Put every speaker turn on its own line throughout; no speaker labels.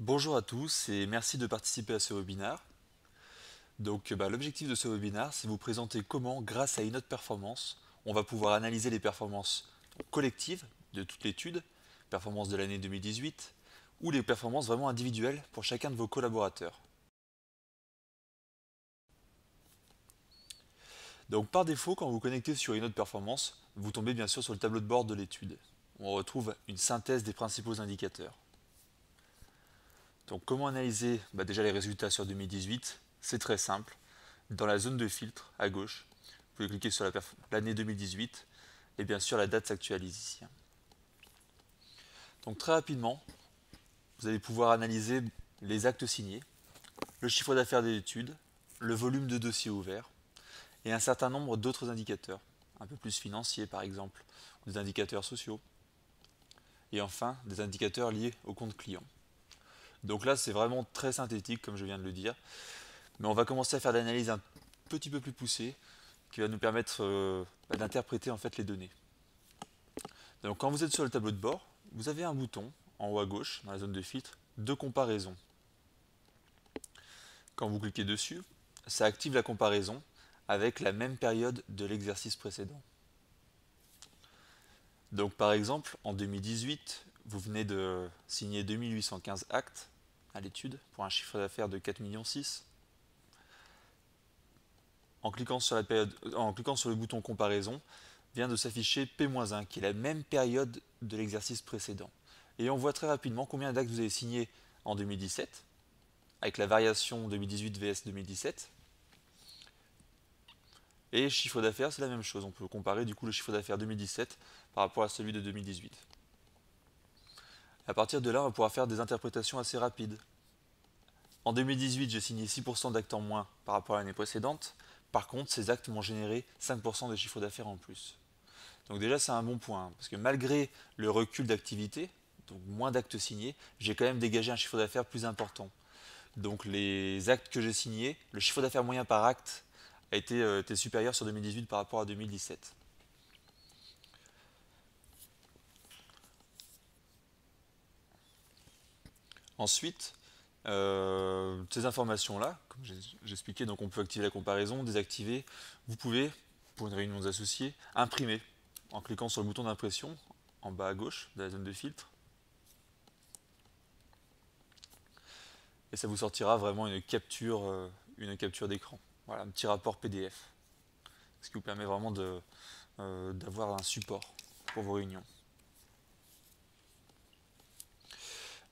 Bonjour à tous et merci de participer à ce webinaire. L'objectif de ce webinaire, c'est vous présenter comment, grâce à une note performance, on va pouvoir analyser les performances collectives de toute l'étude, performances de l'année 2018, ou les performances vraiment individuelles pour chacun de vos collaborateurs. Donc par défaut, quand vous connectez sur une note performance, vous tombez bien sûr sur le tableau de bord de l'étude. On retrouve une synthèse des principaux indicateurs. Donc comment analyser déjà les résultats sur 2018? C'est très simple. Dans la zone de filtre à gauche, vous pouvez cliquer sur l'année 2018 et bien sûr la date s'actualise ici. Donc très rapidement, vous allez pouvoir analyser les actes signés, le chiffre d'affaires des études, le volume de dossiers ouverts et un certain nombre d'autres indicateurs, un peu plus financiers par exemple, ou des indicateurs sociaux, et enfin des indicateurs liés au compte client. Donc là c'est vraiment très synthétique comme je viens de le dire, mais on va commencer à faire l'analyse un petit peu plus poussée qui va nous permettre d'interpréter en fait les données. Donc quand vous êtes sur le tableau de bord, vous avez un bouton en haut à gauche dans la zone de filtre de comparaison. Quand vous cliquez dessus, ça active la comparaison avec la même période de l'exercice précédent. Donc par exemple, en 2018, vous venez de signer 2815 actes à l'étude pour un chiffre d'affaires de 4,6 millions. En cliquant sur le bouton comparaison, vient de s'afficher P-1, qui est la même période de l'exercice précédent. Et on voit très rapidement combien d'actes vous avez signé en 2017, avec la variation 2018 vs 2017. Et chiffre d'affaires, c'est la même chose. On peut comparer du coup le chiffre d'affaires 2017 par rapport à celui de 2018. À partir de là, on va pouvoir faire des interprétations assez rapides. En 2018, j'ai signé 6% d'actes en moins par rapport à l'année précédente. Par contre, ces actes m'ont généré 5% de chiffre d'affaires en plus. Donc déjà, c'est un bon point, parce que malgré le recul d'activité, donc moins d'actes signés, j'ai quand même dégagé un chiffre d'affaires plus important. Donc les actes que j'ai signés, le chiffre d'affaires moyen par acte était supérieur sur 2018 par rapport à 2017. Ensuite, ces informations-là, comme j'expliquais, donc on peut activer la comparaison, désactiver. Vous pouvez, pour une réunion d'associés, imprimer en cliquant sur le bouton d'impression en bas à gauche de la zone de filtre. Et ça vous sortira vraiment une capture d'écran. Voilà, un petit rapport PDF. Ce qui vous permet vraiment d'avoir un support pour vos réunions.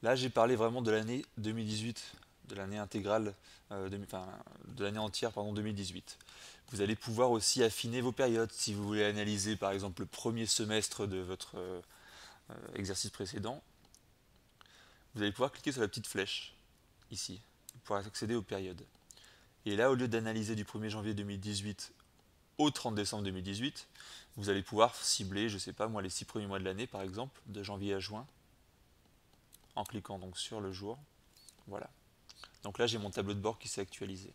Là, j'ai parlé vraiment de l'année 2018, de l'année intégrale, de l'année entière, pardon, 2018. Vous allez pouvoir aussi affiner vos périodes. Si vous voulez analyser par exemple le premier semestre de votre exercice précédent, vous allez pouvoir cliquer sur la petite flèche ici pour accéder aux périodes. Et là, au lieu d'analyser du 1er janvier 2018 au 30 décembre 2018, vous allez pouvoir cibler, je ne sais pas moi, les 6 premiers mois de l'année par exemple, de janvier à juin, en cliquant donc sur le jour. Voilà. Donc là, j'ai mon tableau de bord qui s'est actualisé.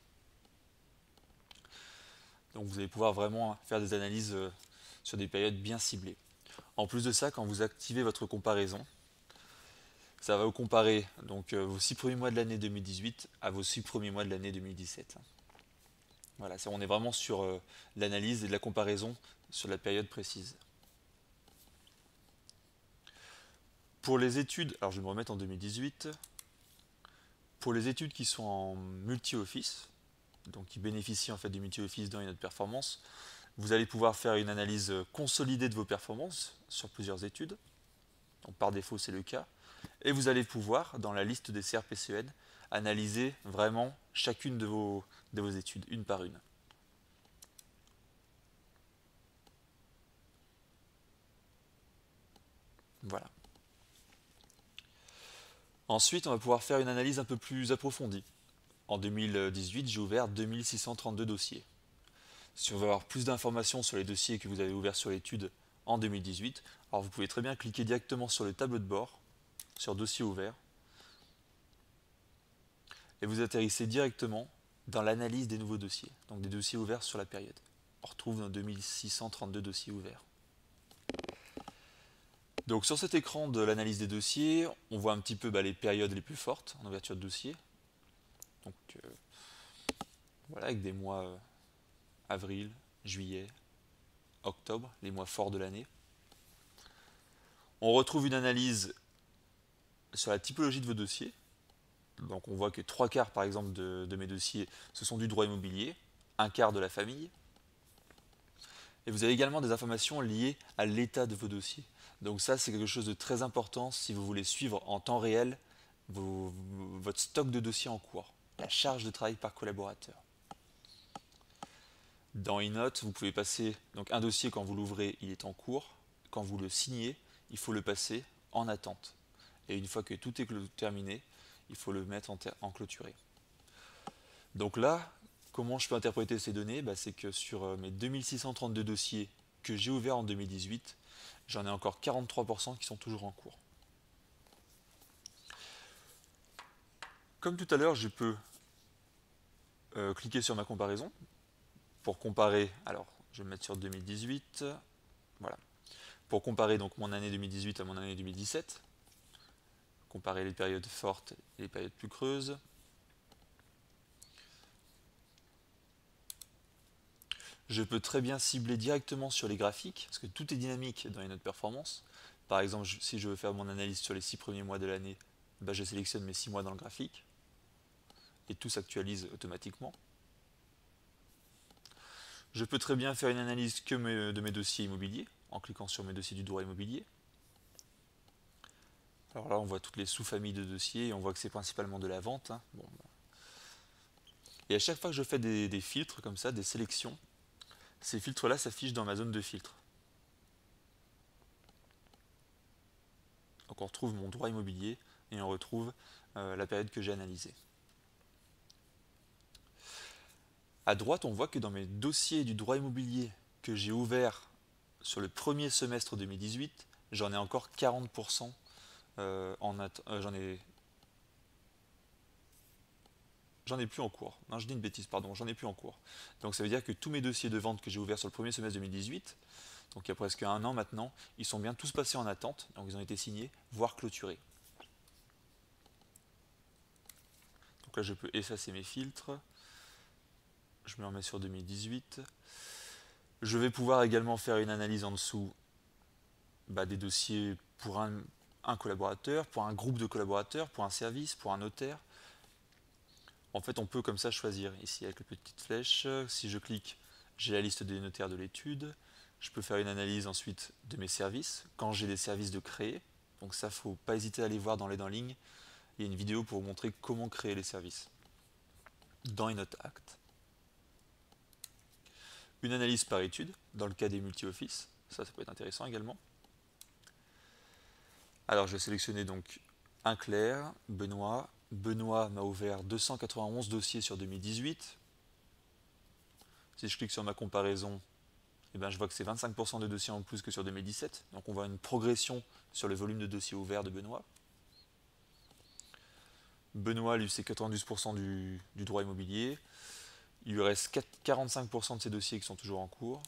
Donc vous allez pouvoir vraiment faire des analyses sur des périodes bien ciblées. En plus de ça, quand vous activez votre comparaison, ça va vous comparer donc, vos 6 premiers mois de l'année 2018 à vos 6 premiers mois de l'année 2017. Voilà, on est vraiment sur l'analyse et de la comparaison sur la période précise. Pour les études, alors je vais me remettre en 2018. Pour les études qui sont en multi-office, donc qui bénéficient en fait du multi-office dans une autre performance, vous allez pouvoir faire une analyse consolidée de vos performances sur plusieurs études. Donc par défaut, c'est le cas. Et vous allez pouvoir, dans la liste des CRPCEN, analyser vraiment chacune de vos études, une par une. Voilà. Ensuite, on va pouvoir faire une analyse un peu plus approfondie. En 2018, j'ai ouvert 2632 dossiers. Si on veut avoir plus d'informations sur les dossiers que vous avez ouverts sur l'étude en 2018, alors vous pouvez très bien cliquer directement sur le tableau de bord, sur Dossier ouvert, et vous atterrissez directement dans l'analyse des nouveaux dossiers, donc des dossiers ouverts sur la période. On retrouve dans 2632 dossiers ouverts. Donc sur cet écran de l'analyse des dossiers, on voit un petit peu les périodes les plus fortes en ouverture de dossier. Donc voilà, avec des mois avril, juillet, octobre, les mois forts de l'année. On retrouve une analyse sur la typologie de vos dossiers. Donc on voit que 3 quarts par exemple de mes dossiers, ce sont du droit immobilier, 1 quart de la famille. Et vous avez également des informations liées à l'état de vos dossiers. Donc ça, c'est quelque chose de très important si vous voulez suivre en temps réel votre stock de dossiers en cours, la charge de travail par collaborateur. Dans eNote, vous pouvez passer donc un dossier quand vous l'ouvrez, il est en cours. Quand vous le signez, il faut le passer en attente. Et une fois que tout est terminé, il faut le mettre en clôturé. Donc là, comment je peux interpréter ces données? C'est que sur mes 2632 dossiers que j'ai ouverts en 2018, j'en ai encore 43% qui sont toujours en cours. Comme tout à l'heure, je peux cliquer sur ma comparaison pour comparer. Alors, je vais me mettre sur 2018. Voilà. Pour comparer donc mon année 2018 à mon année 2017. Comparer les périodes fortes et les périodes plus creuses. Je peux très bien cibler directement sur les graphiques, parce que tout est dynamique dans les notes performance. Par exemple, si je veux faire mon analyse sur les 6 premiers mois de l'année, je sélectionne mes 6 mois dans le graphique, et tout s'actualise automatiquement. Je peux très bien faire une analyse de mes dossiers immobiliers, en cliquant sur mes dossiers du droit immobilier. Alors là, on voit toutes les sous-familles de dossiers, et on voit que c'est principalement de la vente. Et à chaque fois que je fais des filtres comme ça, des sélections, ces filtres-là s'affichent dans ma zone de filtre. Donc on retrouve mon droit immobilier et on retrouve la période que j'ai analysée. À droite, on voit que dans mes dossiers du droit immobilier que j'ai ouverts sur le premier semestre 2018, j'en ai encore 40% j'en ai plus en cours. Non, je dis une bêtise, pardon, j'en ai plus en cours. Donc ça veut dire que tous mes dossiers de vente que j'ai ouverts sur le premier semestre 2018, donc il y a presque 1 an maintenant, ils sont bien tous passés en attente, donc ils ont été signés, voire clôturés. Donc là, je peux effacer mes filtres. Je me remets sur 2018. Je vais pouvoir également faire une analyse en dessous des dossiers pour un collaborateur, pour un groupe de collaborateurs, pour un service, pour un notaire. En fait, on peut comme ça choisir. Ici, avec la petite flèche, si je clique, j'ai la liste des notaires de l'étude. Je peux faire une analyse ensuite de mes services, quand j'ai des services de créer. Donc ça, il ne faut pas hésiter à aller voir dans l'aide en ligne. Il y a une vidéo pour vous montrer comment créer les services dans eNote Act. Une analyse par étude, dans le cas des multi-office. Ça peut être intéressant également. Alors, je vais sélectionner donc un clerc, Benoît. Benoît m'a ouvert 291 dossiers sur 2018. Si je clique sur ma comparaison, je vois que c'est 25% de dossiers en plus que sur 2017. Donc on voit une progression sur le volume de dossiers ouverts de Benoît. Benoît, lui, c'est 92% du droit immobilier. Il lui reste 45% de ses dossiers qui sont toujours en cours.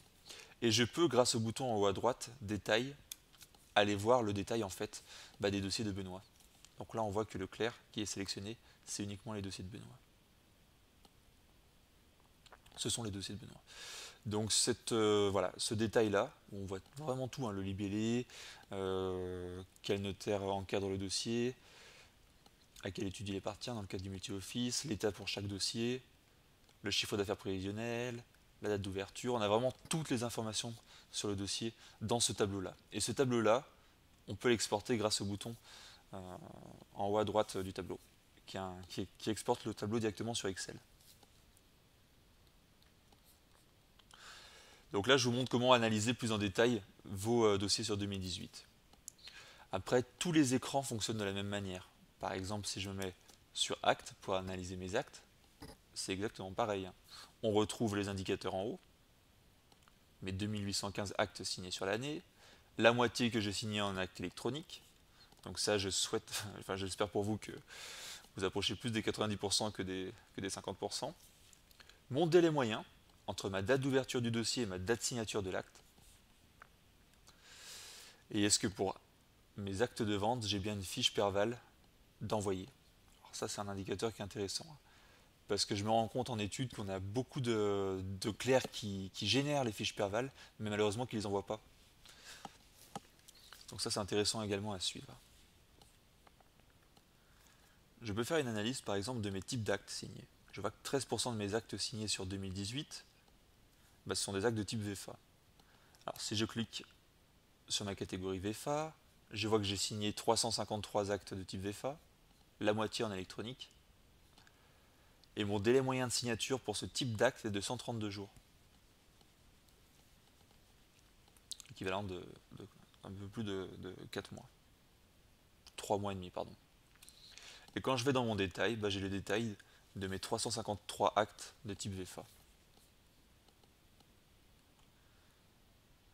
Et je peux, grâce au bouton en haut à droite, détail, aller voir le détail en fait des dossiers de Benoît. Donc là, on voit que le clair qui est sélectionné, c'est uniquement les dossiers de Benoît. Ce sont les dossiers de Benoît. Donc voilà, ce détail-là, on voit vraiment tout, le libellé, quel notaire encadre le dossier, à quelle étude il appartient dans le cadre du multi-office, l'état pour chaque dossier, le chiffre d'affaires prévisionnel, la date d'ouverture. On a vraiment toutes les informations sur le dossier dans ce tableau-là. Et ce tableau-là, on peut l'exporter grâce au bouton en haut à droite du tableau, qui exporte le tableau directement sur Excel. Donc là, je vous montre comment analyser plus en détail vos dossiers sur 2018. Après, tous les écrans fonctionnent de la même manière. Par exemple, si je me mets sur Actes pour analyser mes actes, c'est exactement pareil. On retrouve les indicateurs en haut, mes 2815 actes signés sur l'année, la moitié que j'ai signé en acte électronique. Donc ça, j'espère pour vous que vous approchez plus des 90% que des 50%. Mon délai moyen, entre ma date d'ouverture du dossier et ma date de signature de l'acte. Et est-ce que pour mes actes de vente, j'ai bien une fiche Perval d'envoyer. Alors ça, c'est un indicateur qui est intéressant, hein, parce que je me rends compte en étude qu'on a beaucoup de clercs qui génèrent les fiches Perval, mais malheureusement qui ne les envoient pas. Donc ça, c'est intéressant également à suivre. Je peux faire une analyse par exemple de mes types d'actes signés. Je vois que 13% de mes actes signés sur 2018, ce sont des actes de type VFA. Alors si je clique sur ma catégorie VFA, je vois que j'ai signé 353 actes de type VFA, la moitié en électronique, et mon délai moyen de signature pour ce type d'acte est de 132 jours. Équivalent de un peu plus de 4 mois. 3 mois et demi, pardon. Et quand je vais dans mon détail, j'ai le détail de mes 353 actes de type VFA.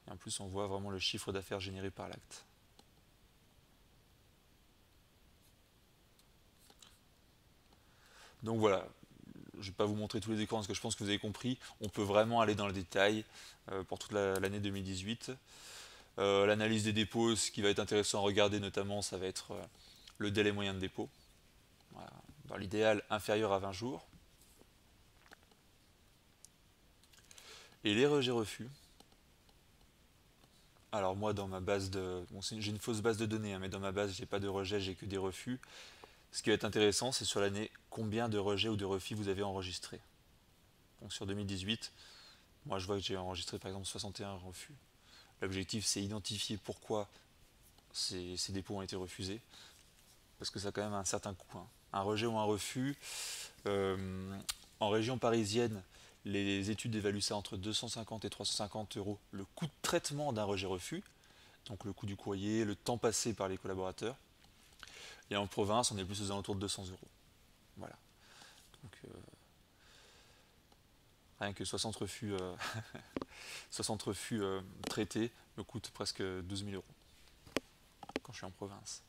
Et en plus, on voit vraiment le chiffre d'affaires généré par l'acte. Donc voilà, je ne vais pas vous montrer tous les écrans parce que je pense que vous avez compris. On peut vraiment aller dans le détail pour toute l'année 2018. L'analyse des dépôts, ce qui va être intéressant à regarder notamment, ça va être le délai moyen de dépôt. Voilà. Dans l'idéal, inférieur à 20 jours. Et les rejets-refus. Alors moi, dans ma base de... Bon, j'ai une fausse base de données, hein, mais dans ma base, j'ai pas de rejets, j'ai que des refus. Ce qui va être intéressant, c'est sur l'année, combien de rejets ou de refus vous avez enregistré. Donc sur 2018, moi je vois que j'ai enregistré par exemple 61 refus. L'objectif, c'est identifier pourquoi ces dépôts ont été refusés, parce que ça a quand même un certain coût, hein. Un rejet ou un refus, en région parisienne, les études évaluent ça entre 250 et 350 euros, le coût de traitement d'un rejet-refus, donc le coût du courrier, le temps passé par les collaborateurs. Et en province, on est plus aux alentours de 200 euros. Voilà. Donc, rien que 60 refus, 60 refus traités me coûtent presque 12 000 euros quand je suis en province.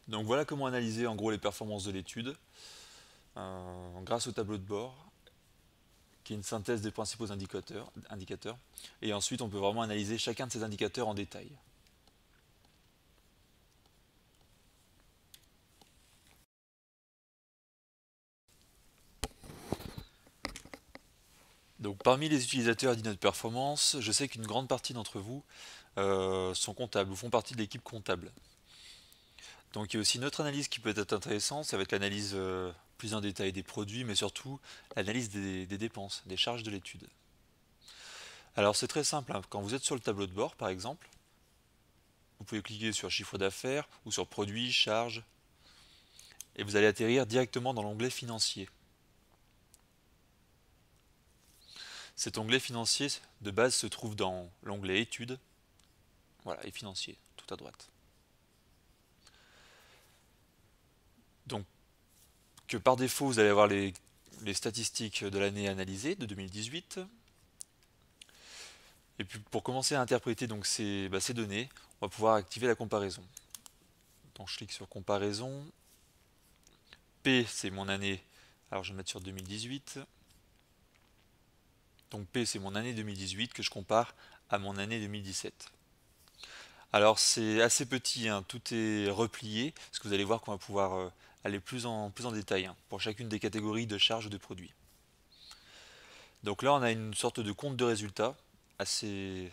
Donc voilà comment analyser en gros les performances de l'étude grâce au tableau de bord qui est une synthèse des principaux indicateurs. Et ensuite on peut vraiment analyser chacun de ces indicateurs en détail. Donc parmi les utilisateurs d'Inode Performance, je sais qu'une grande partie d'entre vous sont comptables ou font partie de l'équipe comptable. Donc il y a aussi une autre analyse qui peut être intéressante, ça va être l'analyse plus en détail des produits, mais surtout l'analyse des dépenses, des charges de l'étude. Alors c'est très simple, hein. Quand vous êtes sur le tableau de bord par exemple, vous pouvez cliquer sur chiffre d'affaires ou sur produits, charges, et vous allez atterrir directement dans l'onglet financier. Cet onglet financier de base se trouve dans l'onglet études, voilà, et financier, tout à droite. Donc que par défaut vous allez avoir les statistiques de l'année analysée, de 2018. Et puis pour commencer à interpréter donc ces données, on va pouvoir activer la comparaison. Donc je clique sur comparaison. P c'est mon année, alors je vais mettre sur 2018. Donc P c'est mon année 2018 que je compare à mon année 2017. Alors c'est assez petit, hein, tout est replié, parce que vous allez voir qu'on va pouvoir aller plus en détail, hein, pour chacune des catégories de charges de produits. Donc là on a une sorte de compte de résultats assez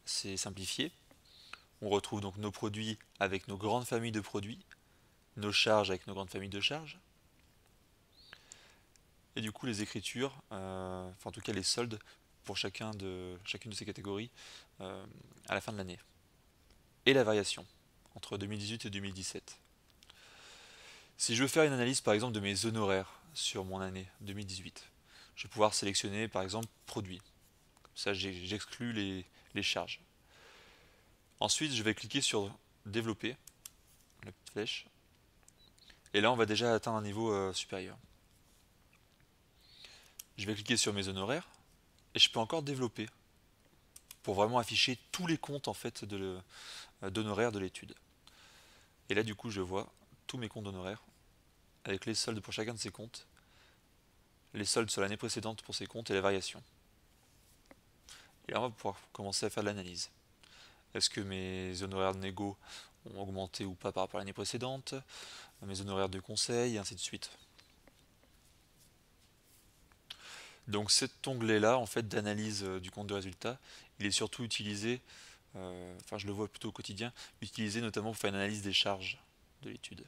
simplifié. On retrouve donc nos produits avec nos grandes familles de produits, nos charges avec nos grandes familles de charges, et du coup les écritures, enfin en tout cas les soldes pour chacune de ces catégories à la fin de l'année. Et la variation entre 2018 et 2017. Si je veux faire une analyse par exemple de mes honoraires sur mon année 2018, je vais pouvoir sélectionner par exemple produits. Comme ça j'exclus les charges. Ensuite je vais cliquer sur développer, la petite flèche, et là on va déjà atteindre un niveau supérieur. Je vais cliquer sur mes honoraires et je peux encore développer pour vraiment afficher tous les comptes en fait d'honoraires de l'étude. Et là du coup je vois tous mes comptes d'honoraires avec les soldes pour chacun de ces comptes, les soldes sur l'année précédente pour ces comptes et la variation. Et là on va pouvoir commencer à faire de l'analyse. Est-ce que mes honoraires de négo ont augmenté ou pas par rapport à l'année précédente, mes honoraires de conseil, et ainsi de suite. Donc cet onglet-là, en fait, d'analyse du compte de résultat, il est surtout utilisé, enfin je le vois plutôt au quotidien, utilisé notamment pour faire une analyse des charges de l'étude.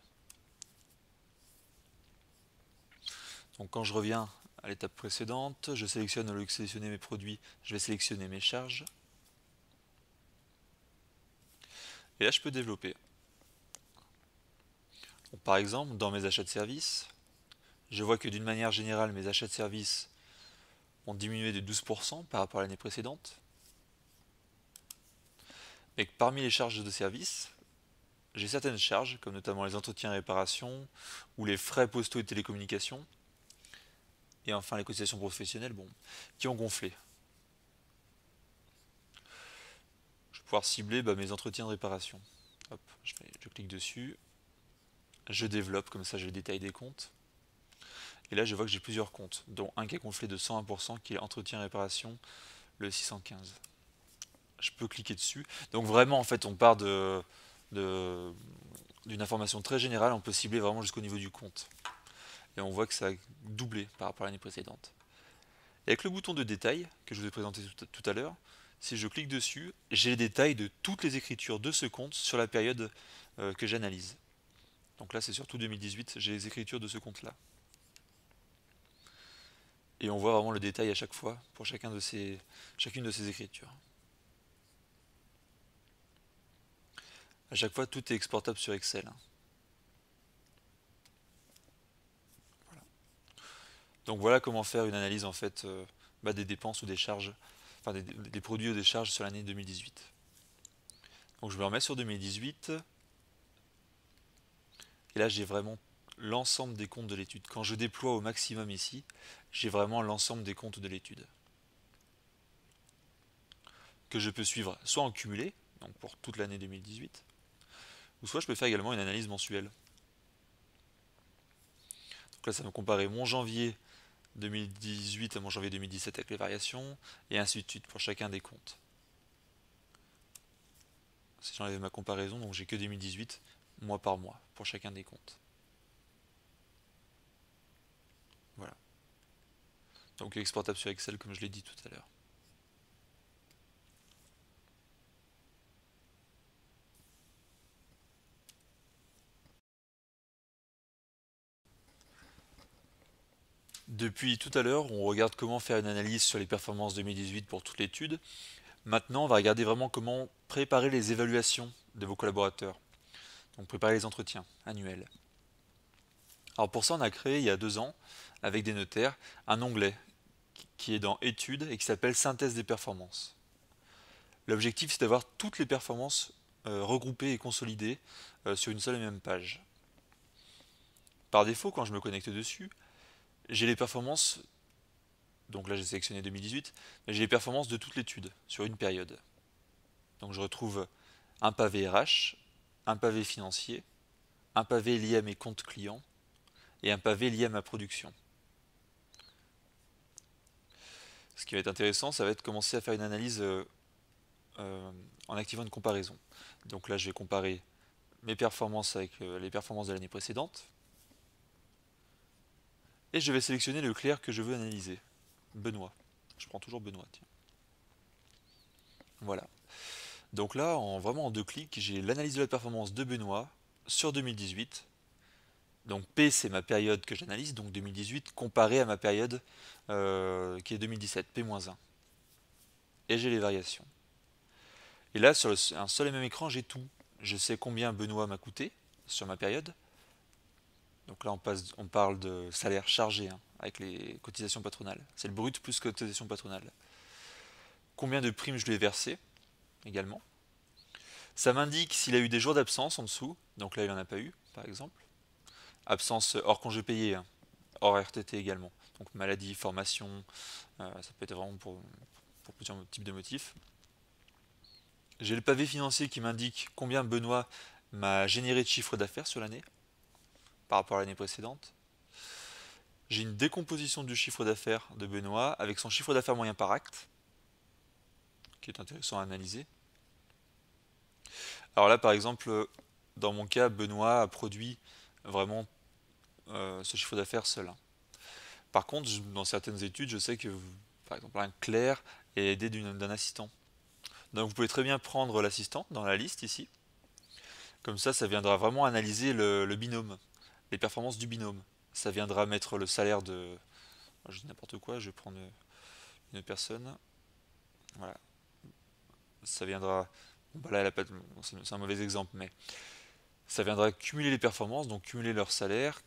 Donc quand je reviens à l'étape précédente, je sélectionne, au lieu de sélectionner mes produits, je vais sélectionner mes charges. Et là je peux développer. Donc, par exemple, dans mes achats de services, je vois que d'une manière générale, mes achats de services ont diminué de 12% par rapport à l'année précédente. Et que parmi les charges de service, j'ai certaines charges, comme notamment les entretiens et réparations, ou les frais postaux et de télécommunications, et enfin les cotisations professionnelles, bon, qui ont gonflé. Je vais pouvoir cibler mes entretiens de réparation. Hop, je clique dessus, je développe, comme ça j'ai le détail des comptes. Et là je vois que j'ai plusieurs comptes, dont un qui a gonflé de 101%, qui est entretien et réparation, le 615. Je peux cliquer dessus. Donc vraiment en fait on part d'une information très générale, on peut cibler vraiment jusqu'au niveau du compte. Et on voit que ça a doublé par rapport à l'année précédente. Et avec le bouton de détail que je vous ai présenté tout à l'heure, si je clique dessus, j'ai les détails de toutes les écritures de ce compte sur la période que j'analyse. Donc là c'est surtout 2018, j'ai les écritures de ce compte-là. Et on voit vraiment le détail à chaque fois pour chacune de ces écritures. À chaque fois tout est exportable sur Excel. Voilà. Donc voilà comment faire une analyse en fait des dépenses ou des charges, enfin des produits ou des charges sur l'année 2018. Donc je me remets sur 2018. Et là, j'ai vraiment l'ensemble des comptes de l'étude. Quand je déploie au maximum ici, j'ai vraiment l'ensemble des comptes de l'étude. Que je peux suivre soit en cumulé, donc pour toute l'année 2018, ou soit je peux faire également une analyse mensuelle. Donc là, ça va me comparer mon janvier 2018 à mon janvier 2017 avec les variations, et ainsi de suite pour chacun des comptes. Si j'enlève ma comparaison, donc j'ai que 2018, mois par mois, pour chacun des comptes. Voilà. Donc exportable sur Excel comme je l'ai dit tout à l'heure. Depuis tout à l'heure, on regarde comment faire une analyse sur les performances 2018 pour toute l'étude. Maintenant, on va regarder vraiment comment préparer les évaluations de vos collaborateurs. Donc préparer les entretiens annuels. Alors pour ça, on a créé il y a 2 ans, avec des notaires, un onglet qui est dans études et qui s'appelle synthèse des performances. L'objectif, c'est d'avoir toutes les performances regroupées et consolidées sur une seule et même page. Par défaut, quand je me connecte dessus, j'ai les performances, donc là j'ai sélectionné 2018, mais j'ai les performances de toute l'étude sur une période. Donc je retrouve un pavé RH, un pavé financier, un pavé lié à mes comptes clients et un pavé lié à ma production. Ce qui va être intéressant, ça va être commencer à faire une analyse en activant une comparaison. Donc là, je vais comparer mes performances avec les performances de l'année précédente. Et je vais sélectionner le clerc que je veux analyser. Benoît. Je prends toujours Benoît. Tiens. Voilà. Donc là, vraiment en 2 clics, j'ai l'analyse de la performance de Benoît sur 2018. Donc P, c'est ma période que j'analyse, donc 2018, comparé à ma période qui est 2017, P-1. Et j'ai les variations. Et là, sur un seul et même écran, j'ai tout. Je sais combien Benoît m'a coûté sur ma période. Donc là, on parle de salaire chargé avec les cotisations patronales. C'est le brut plus cotisation patronale. Combien de primes je lui ai versé également. Ça m'indique s'il a eu des jours d'absence en dessous. Donc là, il n'en a pas eu, par exemple. Absence hors congé payé, hors RTT également. Donc maladie, formation, ça peut être vraiment pour plusieurs types de motifs. J'ai le pavé financier qui m'indique combien Benoît m'a généré de chiffre d'affaires sur l'année par rapport à l'année précédente. J'ai une décomposition du chiffre d'affaires de Benoît avec son chiffre d'affaires moyen par acte, qui est intéressant à analyser. Alors là, par exemple, dans mon cas, Benoît a produit vraiment ce chiffre d'affaires seul, hein. Par contre, dans certaines études, je sais que, par exemple, un Claire est aidé d'un assistant. Donc vous pouvez très bien prendre l'assistant dans la liste ici. Comme ça viendra vraiment analyser le binôme, les performances du binôme. Ça viendra mettre le salaire de... Je dis n'importe quoi, je vais prendre une personne. Voilà. Ça viendra... Bon, bah là, elle a pas c'est un mauvais exemple, mais ça viendra cumuler les performances, donc cumuler leur salaire,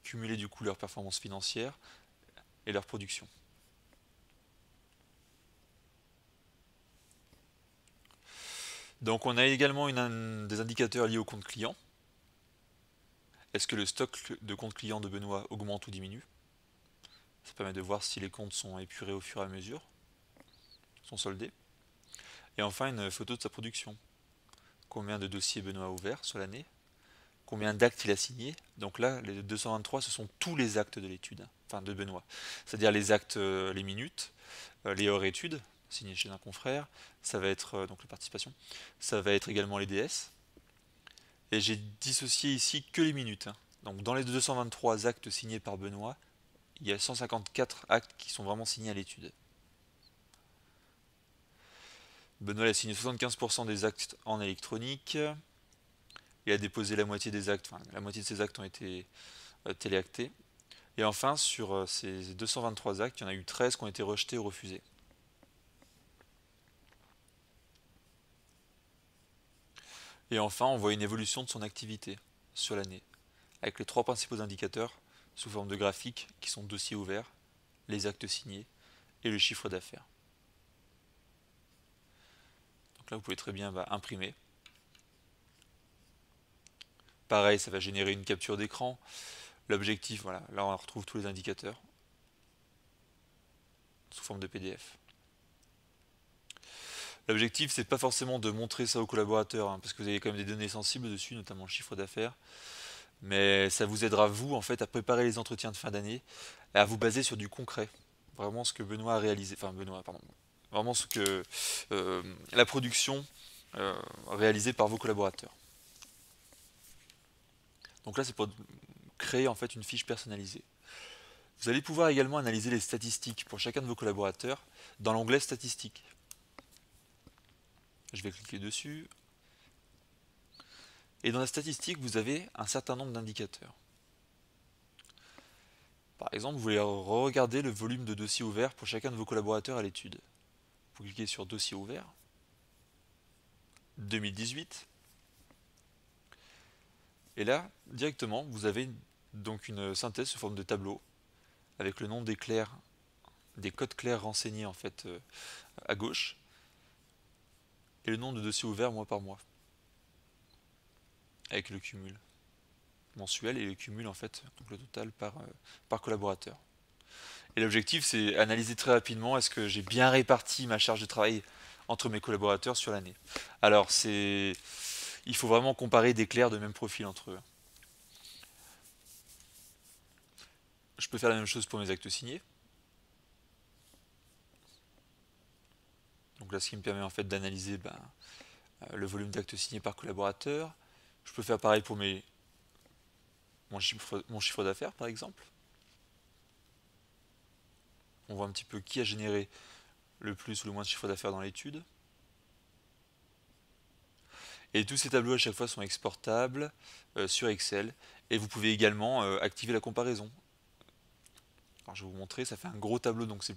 cumuler du coup leurs performances financières et leur production. Donc on a également des indicateurs liés au compte client. Est-ce que le stock de compte client de Benoît augmente ou diminue? Ça permet de voir si les comptes sont épurés au fur et à mesure, sont soldés. Et enfin une photo de sa production. Combien de dossiers Benoît a ouverts sur l'année? Combien d'actes il a signés? Donc là, les 223, ce sont tous les actes de l'étude, enfin de Benoît. C'est-à-dire les actes, les minutes, les heures études, signées chez un confrère, ça va être donc la participation, ça va être également les DS. Et j'ai dissocié ici que les minutes, hein. Donc dans les 223 actes signés par Benoît, il y a 154 actes qui sont vraiment signés à l'étude. Benoît a signé 75% des actes en électronique. Il a déposé la moitié des actes, enfin la moitié de ses actes ont été téléactés. Et enfin, sur ces 223 actes, il y en a eu 13 qui ont été rejetés ou refusés. Et enfin, on voit une évolution de son activité sur l'année, avec les trois principaux indicateurs sous forme de graphique qui sont dossiers ouverts, les actes signés et le chiffre d'affaires. Donc là, vous pouvez très bien imprimer. Pareil, ça va générer une capture d'écran. L'objectif, voilà, là on retrouve tous les indicateurs sous forme de PDF. L'objectif, c'est pas forcément de montrer ça aux collaborateurs, hein, parce que vous avez quand même des données sensibles dessus, notamment le chiffre d'affaires. Mais ça vous aidera, vous, en fait, à préparer les entretiens de fin d'année et à vous baser sur du concret. Vraiment ce que Benoît a réalisé, enfin Benoît, pardon. Vraiment ce que la production réalisée par vos collaborateurs. Donc là, c'est pour créer en fait une fiche personnalisée. Vous allez pouvoir également analyser les statistiques pour chacun de vos collaborateurs dans l'onglet Statistiques. Je vais cliquer dessus. Et dans la statistique, vous avez un certain nombre d'indicateurs. Par exemple, vous voulez regarder le volume de dossiers ouverts pour chacun de vos collaborateurs à l'étude. Vous cliquez sur Dossier ouvert, 2018, et là, directement, vous avez donc une synthèse sous forme de tableau avec le nom des clercs, des codes clairs renseignés en fait à gauche, et le nombre de dossiers ouverts mois par mois, avec le cumul mensuel et le cumul en fait, donc le total par collaborateur. Et l'objectif, c'est analyser très rapidement est-ce que j'ai bien réparti ma charge de travail entre mes collaborateurs sur l'année. Alors, il faut vraiment comparer des clercs de même profil entre eux. Je peux faire la même chose pour mes actes signés. Donc là, ce qui me permet en fait d'analyser le volume d'actes signés par collaborateur. Je peux faire pareil pour mon chiffre d'affaires, par exemple. On voit un petit peu qui a généré le plus ou le moins de chiffre d'affaires dans l'étude. Et tous ces tableaux à chaque fois sont exportables sur Excel. Et vous pouvez également activer la comparaison. Alors je vais vous montrer, ça fait un gros tableau, donc c'est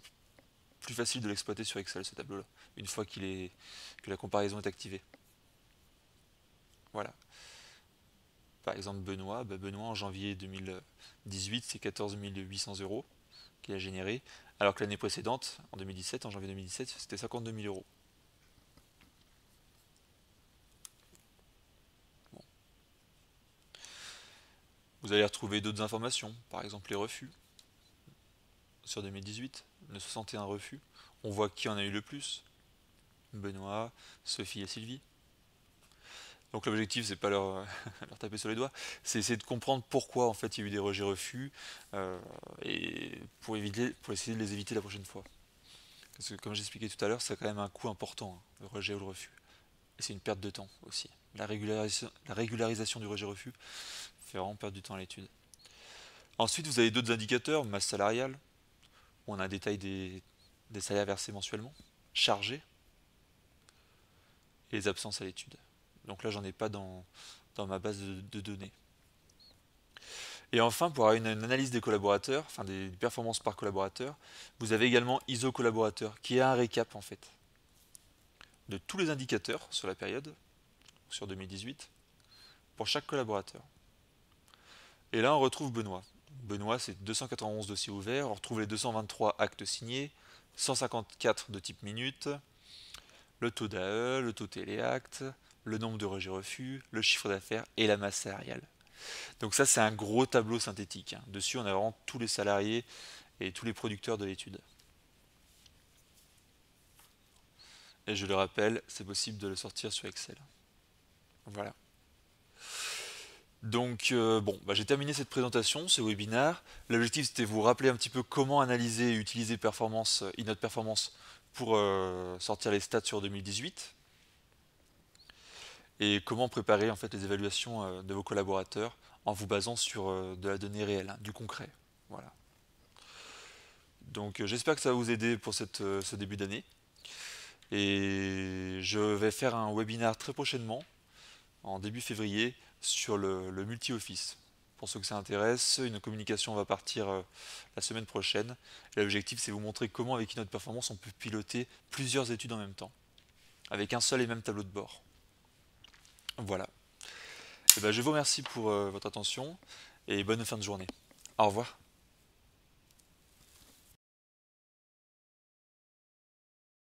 plus facile de l'exploiter sur Excel, ce tableau-là, une fois que la comparaison est activée. Voilà. Par exemple, Benoît, Benoît en janvier 2018, c'est 14 800 euros qu'il a généré, alors que l'année précédente, en 2017, en janvier 2017, c'était 52 000 euros. Bon. Vous allez retrouver d'autres informations, par exemple les refus. Sur 2018, 61 refus. On voit qui en a eu le plus. Benoît, Sophie et Sylvie. Donc l'objectif, c'est pas leur taper sur les doigts, c'est essayer de comprendre pourquoi en fait il y a eu des rejets-refus et pour essayer de les éviter la prochaine fois. Parce que comme j'expliquais tout à l'heure, c'est quand même un coût important, hein, le rejet ou le refus. Et c'est une perte de temps aussi. La régularisation du rejet-refus fait vraiment perdre du temps à l'étude. Ensuite, vous avez d'autres indicateurs, masse salariale, où on a un détail des salaires versés mensuellement, chargés, et les absences à l'étude. Donc là, j'en ai pas dans ma base de données. Et enfin, pour avoir une analyse des collaborateurs, enfin des performances par collaborateur, vous avez également ISO collaborateur, qui est un récap en fait de tous les indicateurs sur la période, sur 2018, pour chaque collaborateur. Et là, on retrouve Benoît. Benoît, c'est 291 dossiers ouverts, on retrouve les 223 actes signés, 154 de type minute, le taux d'AE, le taux téléacte, le nombre de rejets-refus, le chiffre d'affaires et la masse salariale. Donc ça, c'est un gros tableau synthétique, hein. Dessus, on a vraiment tous les salariés et tous les producteurs de l'étude. Et je le rappelle, c'est possible de le sortir sur Excel. Voilà. Donc bon, j'ai terminé cette présentation, ce webinaire. L'objectif c'était de vous rappeler un petit peu comment analyser et utiliser Innote Performance pour sortir les stats sur 2018 et comment préparer en fait les évaluations de vos collaborateurs en vous basant sur de la donnée réelle, hein, du concret. Voilà. Donc j'espère que ça va vous aider pour ce début d'année. Et je vais faire un webinaire très prochainement, en début février, sur le multi-office. Pour ceux que ça intéresse, une communication va partir la semaine prochaine. Et l'objectif, c'est de vous montrer comment, avec Innote Performance, on peut piloter plusieurs études en même temps, avec un seul et même tableau de bord. Voilà. Et je vous remercie pour votre attention et bonne fin de journée. Au revoir.